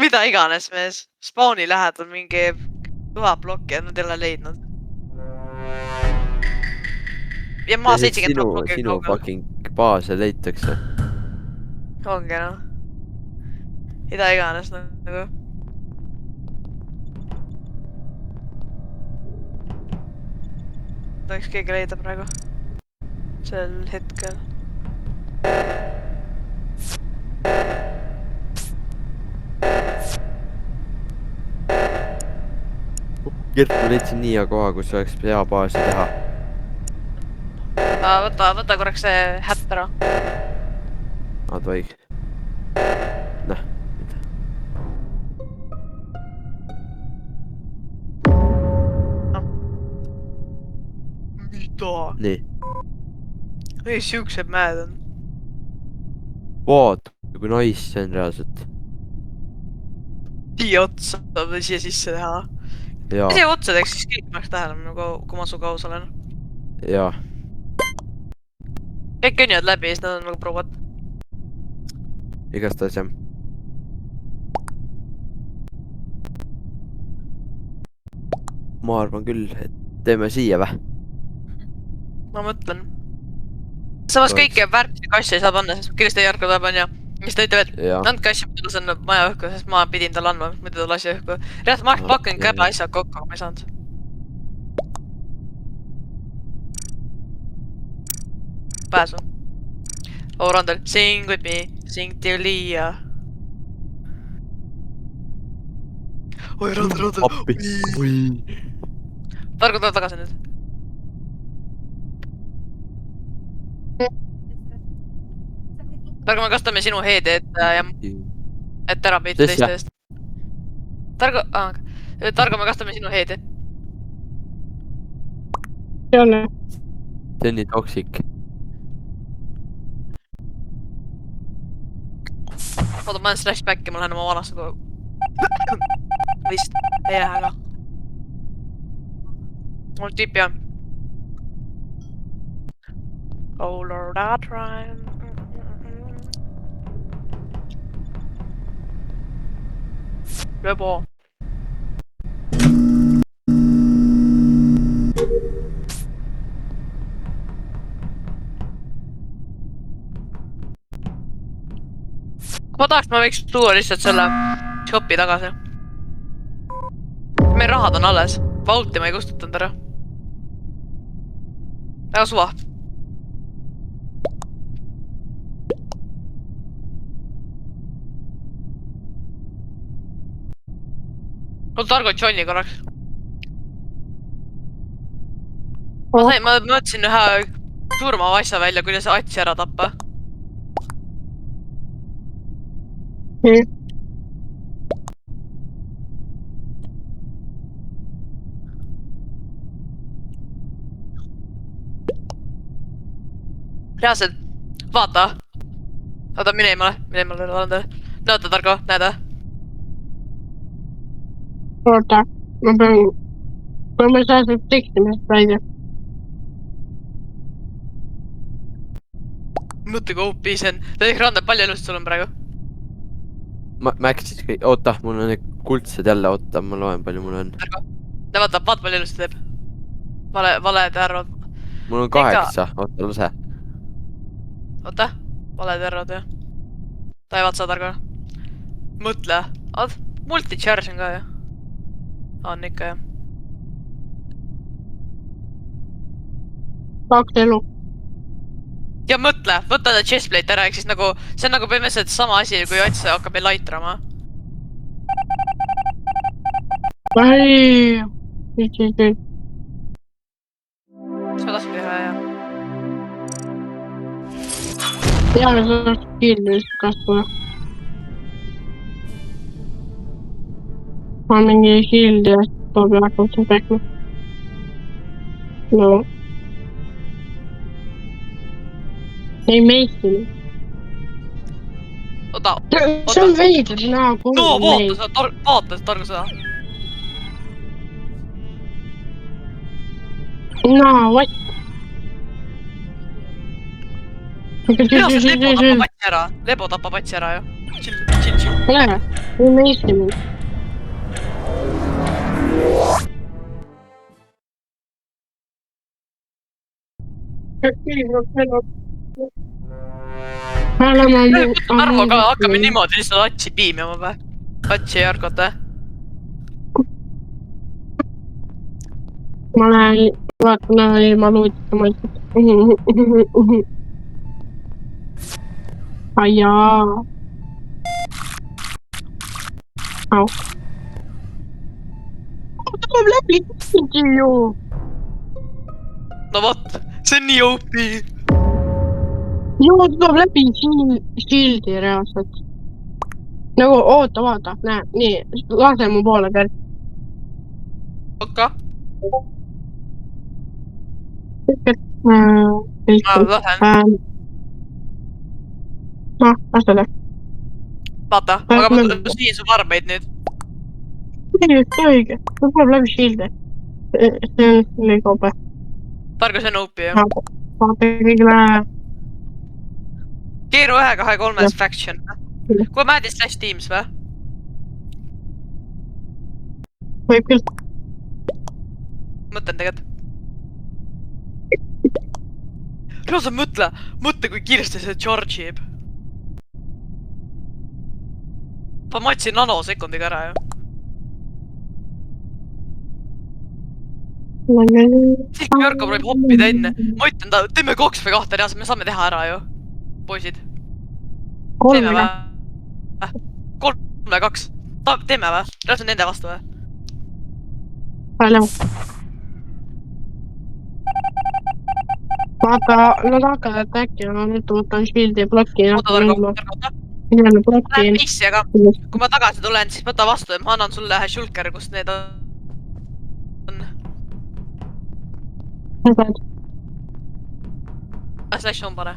mida iganes mees. Spawni lähedal mingi tuhaplokki ja nad ei ole leidnud. Ja maa 70 plokki sinu kaugel. fucking baase leitakse. Ongi noh. Mida iganes nagu. Võiks keegi leida praegu. Sel hetkel. Gert, ma leidsin nii hea koha, kus oleks hea baasi teha. Võta korraks see hätt ära. Tohig. Näh, mida? Mida? Nii. Mis siuksed mäed on? Vaata, kui nice see on reaalselt. Siia otsa või siia sisse teha. Jaa. Siia otsa teeks siis kõik märks tähelepanu, kui ma su kaus olen. Jaa. Kõik kõnnivad läbi ja siis nad on nagu prouad. Igastahes jah. Ma arvan küll, et teeme siia vä? Ma mõtlen. Samas kõike värki kassi ei saa panna, sest kindlasti Jarko tuleb on ja mis ta ütleb, et andke asja, mida see on maja õhku, sest ma pidin talle andma, muidu ta lasi õhku. Reaalselt ma pakkin käbe asjad kokku, aga ma ei saanud. Pääsu. Oh, Randel, sing with me, sing to Liia. Oi, Randel. Appi. Targu tuleb tagasi nüüd. Targu me kastame sinu heedi, et ära peita teiste eest. Targu me kastame sinu heedi. See on nii toksik. Oota, ma olen flashback ja ma lähen oma vanasse kogu. Vist, ei lähe ka. Mul tüüp jah. Oh lord, I try. Rebo. Ma tahaks, ma võiks tuua lihtsalt selle shopi tagasi. Meil rahad on alles. Vaulti ma ei kustutanud ära. Väga suva. Oota, Targo Johni korraks. Ma mõtlesin ühe surmava asja välja, kuidas Atsi ära tappa. Reaalselt, vaata. Oota, mine eemale, Randel. Näota, Targo, näeda. Oota, ma pean saada tekstimisest välja. Mõtle, kui OP see on. Ta teeks Randel, palju elust sul on praegu? Max siis kõik, oota, mul on need kuldsed jälle, oota, ma loen palju mul on. Vaata, palju elust teeb. Valed arvad. Mul on 8, oota, lase. Oota, valed arvad jah. Ta ei vaatsa Targo. Mõtle, multi-charge on ka jah. On ikka jah. 2 elu. Ja mõtle, võta ta chestplate ära, ehk siis nagu, see on nagu põhimõtteliselt sama asi, kui Ats hakkab meil laitrama. Ei. Mis ma tahtsin teha, jah? Teame, sa saad kiirlist kasvada. Ma mingi shield ja toob hakkab siin päkma. No. Ei meistini. Oota. See on veider nagu. No, vaata Targo seda. No, what? Reaalselt Lebo tapab Atsi ära ju. Chill. Lähe. Võime Eesti mind. Arvo ka hakkame niimoodi lihtsalt Atsi piimima või? Atsi ja Jarkot või? Ma lähen, vaatan ilma luutita mõistet. Ajaa. Au. Ta tuleb läbi ju. No vot, see on nii OP. Ju, ta tuleb läbi sildi reaalselt. Nagu, oota, vaata, näe, nii, lase mu poole kärt. Okka. Lähen. Noh, lase. Vaata, aga ma siin su varmeid nüüd. Õige, ta tuleb läbi sildi. See on kobe. Targu see on OP ju. Vaata kõigile. Keeru 1-2-3 faction. Kui Madis / Teams või? Võib küll. Mõtlen tegelikult. Rosa, mõtle, kui kiiresti see charge ib. Ma matsin nanosekundiga ära ju. Siis kui Jarko proovib hoppida enne. Ma ütlen ta, teeme 2 või 2 reaalselt, me saame teha ära ju. Poisid. Teeme või? 3 või 2. Teeme või? Reaalselt nende vastu või? Vaata, nad hakkavad äkki, ma nüüd võtan shield'i bloki. Oota, Targo. Lähen missi, aga kui ma tagasi tulen, siis võta vastu ja ma annan sulle ühe shulkeri, kus need on. Slash on pane.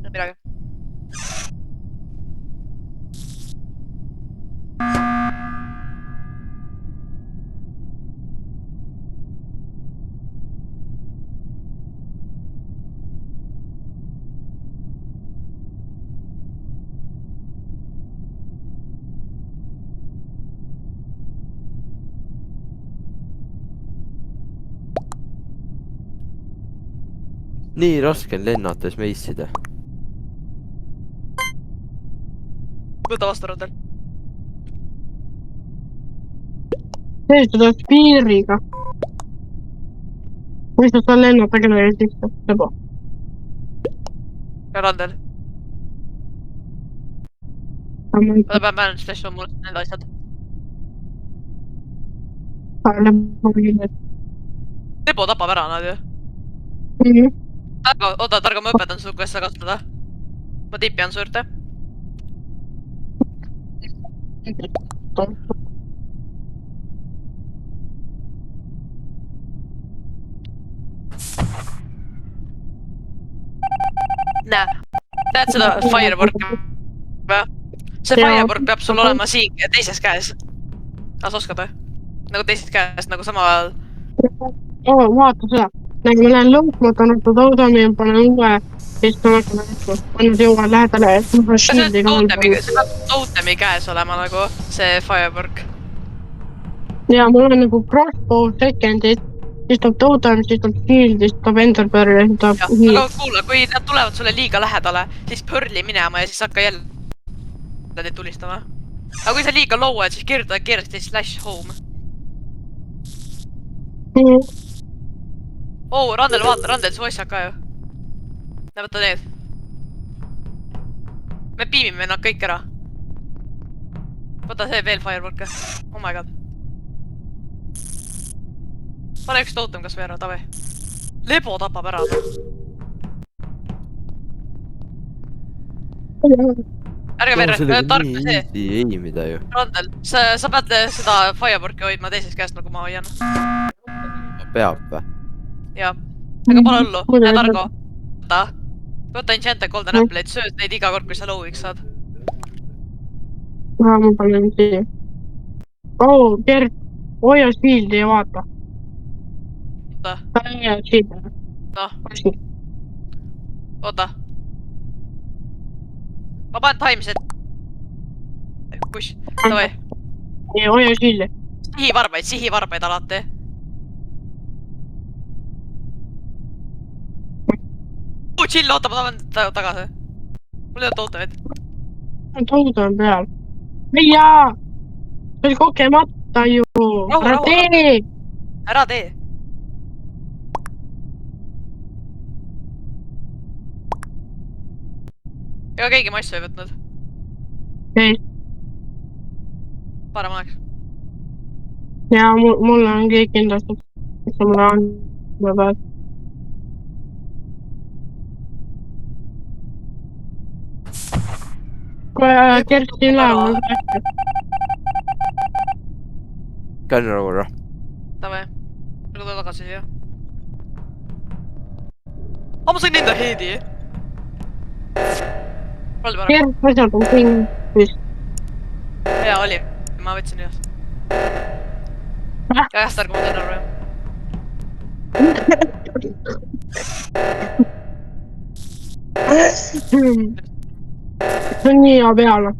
Midagi. Nii raske on lennates meissida. Võta vastu rõndel. See tuleb piiriga. Mis sa seal lennata kelle ees istub? Sebo. Ja rõndel. Võta pean slash on mul need asjad. Sebo tapab ära nad ju. Oota, Targo, ma õpetan su, kuidas seda kasutada. Ma tipi on su juurde. Näe, tead seda firework'i või? See firework peab sul olema siin teises käes. Kas oskad või? Nagu teises käes, nagu sama ajal. Vaata seda. Nagu ma lähen lõukmata, nad toodami ja panen uue, siis ma hakkan näitku. Ma nüüd jõuan lähedale, et ma olen shieldi ka see peab totemi käes olema nagu see firework. Ja mul on nagu crossbow second'id, siis tuleb totem, siis tuleb shield, siis tuleb enderpearl ja siis tuleb heal. Aga kuule, kui nad tulevad sulle liiga lähedale, siis pearli minema ja siis hakka jälle neid tulistama. Aga kui sa liiga low oled, siis kirjuta kiiresti slash home. Randel, vaata, Randel, su asjad ka ju. Võta need. Me piimime nad kõik ära. Võta see veel firework'e. Oh my god. Pane üks totem kas või ära, tavai. Lebo tapab ära. Ärge verre, tark see. Ei, mida ju. Randel, sa pead seda firework'i hoidma teises käest, nagu ma hoian. Peab või? Jaa, aga pole hullu, näe Targo. Võta enchant'e golden apple'id, sööd neid iga kord, kui sa low'iks saad. Ma panen siia. Gert, hoia shieldi ja vaata. Oota. Ta on hea shield. Noh. Oota. ma panen timeset. Push, davai. ei hoia sildi . Sihivarbaid alati . Chill, oota , ma tulen tagasi . mul ei ole tootemeid . tood on peal . ei jaa , see oli kogemata ju . Rahu, ära rahu, tee . ära tee . ega keegi massu ei võtnud . ei , parem oleks . ja mul on kõik kindlasti , mis sa mulle andma pead . kohe Kersti läheb . käin ära korra . Davai , tule tagasi siia . ma sain enda headi . palju parem . Kerst , asjad on siin vist . hea oli , ma võtsin üles . jah , Stark , ma teen aru jah . see on nii hea peale .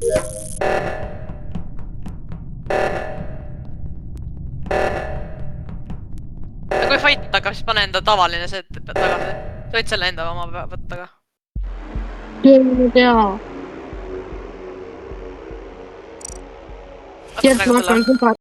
ja kui fight hakkab , siis pane enda tavaline see , et pead tagasi . sa võid selle enda oma võtta ka . see on nii hea . Kerst , ma hakkan seda